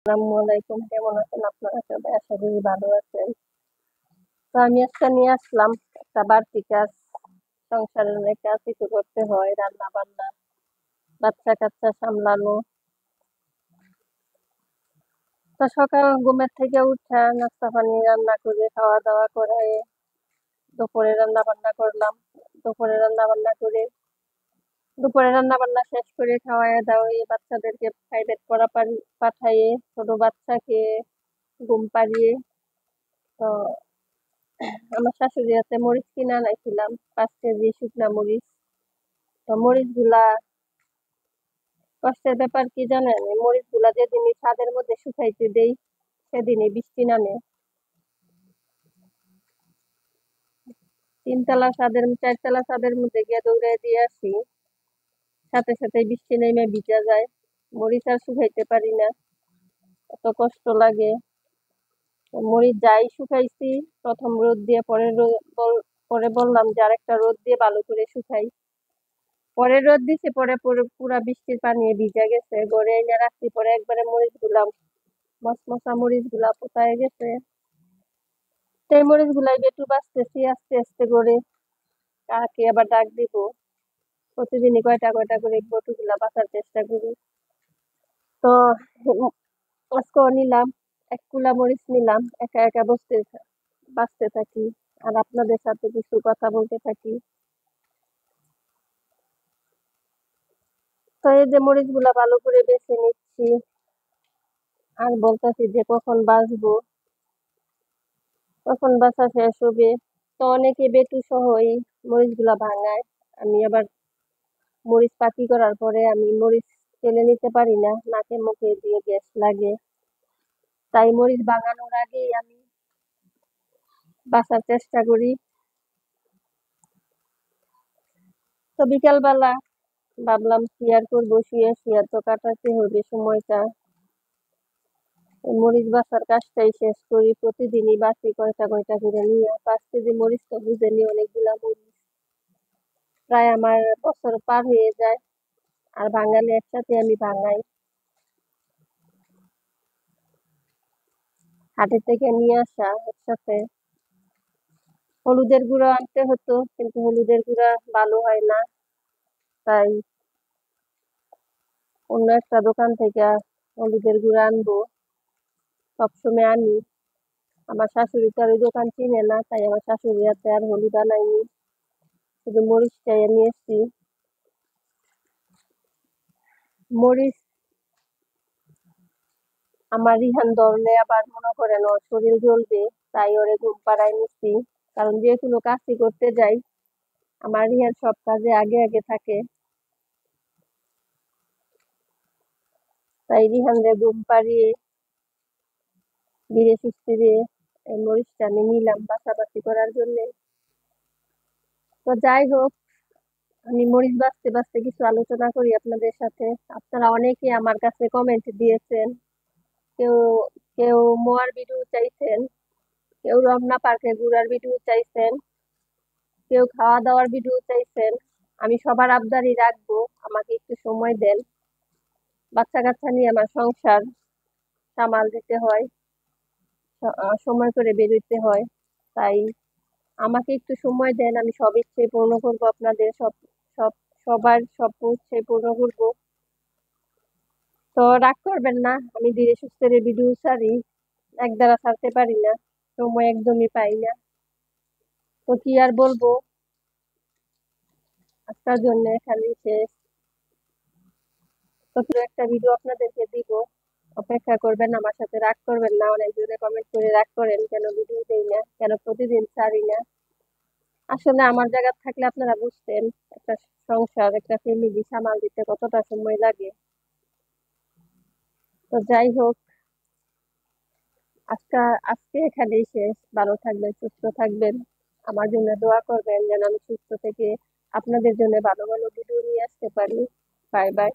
আসসালামু আলাইকুম, কেমন আছেন আপনারা সবাই? আশা করি ভালো আছেন। তো আমি আজকে নিয়ে আসলাম একটা বাড়তি কাজ। সংসারের অনেক কাজ কিছু করতে হয়, রান্না বান্না, বাচ্চা কাচ্চা সামলানো। তো সকাল ঘুমের থেকে উঠা নাস্তা পানি রান্না করে খাওয়া দাওয়া করে দুপুরে রান্না বান্না করলাম। দুপুরে রান্না বান্না শেষ করে খাওয়ায় দাওয়ায় বাচ্চাদেরকে প্রাইভেট পড়া পাঠাইয়ে ছোট বাচ্চাকে ঘুম পাড়িয়ে, তো আমার শাশুড়ি হাতে মরিচ কিনে আনাইছিলাম 5 কেজি শুকনা মরিচ। তো মরিচ গুলা কষ্টের ব্যাপার কি জানেন, এই মরিচ গুলা যেদিনই ছাদের মধ্যে শুকাইতে দেই সেদিনই বৃষ্টি নামে। 4তলা ছাদের মধ্যে গিয়ে দৌড়াই দিয়ে আসি, সাথে সাথে বৃষ্টি নেমে ভিজা যায়, মরিচ আর শুকাইতে পারি না, এত কষ্ট লাগে। মরিচ যাই শুকাইছি প্রথম রোদ দিয়ে, পরে বললাম যে আরেকটা রোদ দিয়ে ভালো করে শুকাই। পরে রোদ দিছে, পরে পুরা বৃষ্টির পানি ভিজে গেছে, ঘরে এনে রাখছি। পরে একবারে মরিচ গুলা মশমশা মরিচ গুলা পোতায় গেছে। সেই মরিচ গুলাই বেটু বাঁচতেছি আস্তে আস্তে করে। কাকে আবার ডাক দিব, প্রতিদিনই কয়টা কয়টা করে বটু গুলা বাঁচার চেষ্টা করি। তো আজকেও নিলাম 1 কুলা মরিচ নিলাম, একা একা বাঁচতে থাকি আর আপনাদের সাথে কিছু কথা বলতে থাকি। তো এই যে মরিচ গুলা ভালো করে বেছে নিচ্ছি আর বলতেছি যে কখন বাঁচবো, কখন বাছা শেষ হবে। তো অনেকে বেটু সহ এই মরিচ গুলা ভাঙায়। আমি আবার মরিচ পাকি করার পরে আমি মরিচ টেনে নিতে পারি না, নাকে মুখে দিয়ে গ্যাস লাগে। তাই মরিচ ভাঙানোর আগেই আমি বাছার চেষ্টা করি। তো বিকালবেলা ভাবলাম কি আর করবো, শুয়ে শুয়ে তো কাটাতে হবে সময়টা। মরিচ বাছার কাজটাই শেষ করি, প্রতিদিনই বাছি কয়টা কয়টা করে নিয়ে। 5 কেজি মরিচ তো বুঝেনি অনেকগুলা মরিচ, প্রায় আমার বছর পার হয়ে যায়। আর ভাঙালে একসাথে আমি ভাঙাই, হাটের থেকে নিয়ে আসা একসাথে। হলুদের গুঁড়ো আনতে হতো, কিন্তু হলুদের গুঁড়া ভালো হয় না, তাই অন্য একটা দোকান থেকে হলুদের গুঁড়া আনবো। সবসময় আনি, আমার শাশুড়ি তো আর ওই দোকান চিনে না, তাই আমার শাশুড়ি হাতে আর হলুদ আনাইনি, শুধু মরিচটাই নিয়ে এসছি। মরিচ আমার রিহান ধরলে আবার মনে করেন ওর শরীর জ্বলবে, তাই ওরে ঘুম পাড়ায় নিচ্ছি। কারণ যে কোনো কাজই করতে যাই, আমার রিহান সব কাজে আগে আগে থাকে, তাই রিহানরে ঘুম পাড়িয়ে ধীরে সুস্থে এই মরিচটা আমি নিলাম বাছাবাছি করার জন্য। তো যাই হোক, আমি মরিচ বাছতে বাছতে কিছু আলোচনা করি আপনাদের সাথে। আপনারা অনেকে আমার কাছে কমেন্ট দিয়েছেন, কেউ কেউ মোয়ার ভিডিও চাইছেন, কেউ রমনা পার্কে ঘোরার ভিডিও চাইছেন, কেউ খাওয়া দাওয়ার ভিডিও চাইছেন। আমি সবার আবদারই রাখবো, আমাকে একটু সময় দেন। বাচ্চা কাচ্চা নিয়ে আমার সংসার সামাল দিতে হয়, সময় করে বেরোতে হয়, তাই আমাকে একটু সময় দেন। আমি সব ইচ্ছে পূর্ণ করবো, আপনাদের সব সব সবার সব ইচ্ছে পূর্ণ করবো। তো রাগ করবেন না, আমি ধীরে সুস্থে ভিডিও ছাড়ি, একদারা ছাড়তে পারি না, সময় একদমই পাই না। তো কি আর বলবো, আজকের জন্য এখানে শেষ। তো একটা ভিডিও আপনাদেরকে দিব, অপেক্ষা করবেন, আমার সাথে রাগ করবেন না। অনেক জনে কমেন্ট করে রাগ করেন কেন ভিডিও দেই না, কেন প্রতিদিন ছাড়ি না। আসলে আমার জায়গা থাকলে আপনারা বুঝতেন, একটা সংসার একটা ফ্যামিলি সামাল দিতে কতটা সময় লাগে। তো যাই হোক, আজকে এখানেই শেষ। ভালো থাকবেন, সুস্থ থাকবেন, আমার জন্য দোয়া করবেন যেন আমি সুস্থ থেকে আপনাদের জন্য ভালো ভালো ভিডিও নিয়ে আসতে পারি। Bye bye.